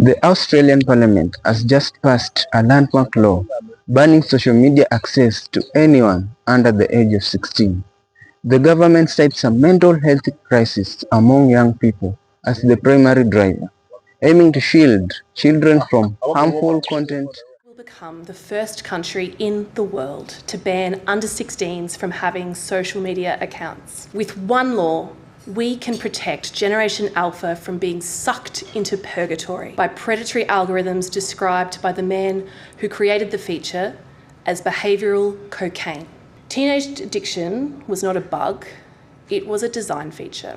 The Australian Parliament has just passed a landmark law banning social media access to anyone under the age of 16. The government cites a mental health crisis among young people as the primary driver, aiming to shield children from harmful content. We'll become the first country in the world to ban under 16s from having social media accounts. With one law, we can protect Generation Alpha from being sucked into purgatory by predatory algorithms described by the man who created the feature as behavioural cocaine. Teenage addiction was not a bug, it was a design feature.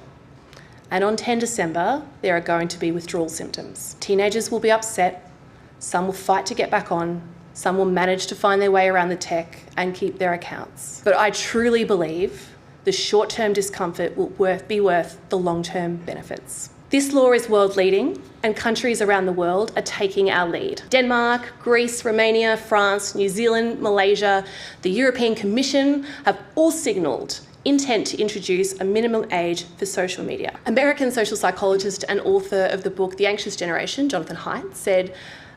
And on 10 December, there are going to be withdrawal symptoms. Teenagers will be upset, some will fight to get back on, some will manage to find their way around the tech and keep their accounts. But I truly believe the short-term discomfort will be worth the long-term benefits. This law is world-leading, and countries around the world are taking our lead. Denmark, Greece, Romania, France, New Zealand, Malaysia, the European Commission have all signalled intent to introduce a minimum age for social media. American social psychologist and author of the book The Anxious Generation, Jonathan Haidt, said,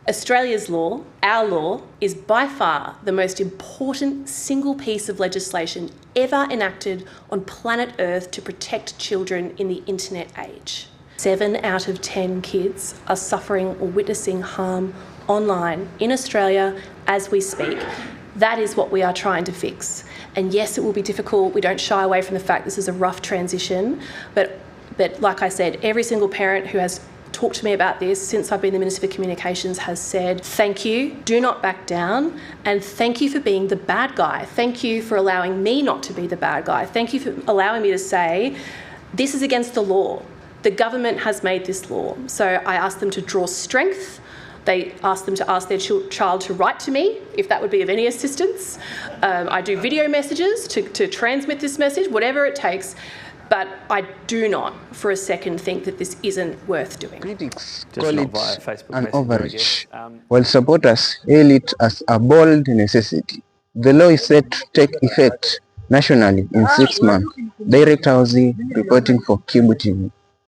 Australia's law, our law, is by far the most important single piece of legislation ever enacted on planet Earth to protect children in the internet age. 7 out of 10 kids are suffering or witnessing harm online in Australia as we speak. That is what we are trying to fix. And yes, it will be difficult. We don't shy away from the fact this is a rough transition. But like I said, every single parent who has talked to me about this since I've been the Minister for Communications has said, thank you, do not back down, and thank you for being the bad guy. Thank you for allowing me not to be the bad guy. Thank you for allowing me to say, this is against the law. The government has made this law. So I asked them to draw strength. They asked them to ask their child to write to me, if that would be of any assistance. I do video messages to transmit this message, whatever it takes. But I do not for a second think that this isn't worth doing. Critics call it an overreach, while supporters hail it as a bold necessity. The law is set to take effect nationally in 6 months. Direct Housing reporting for Kibu TV.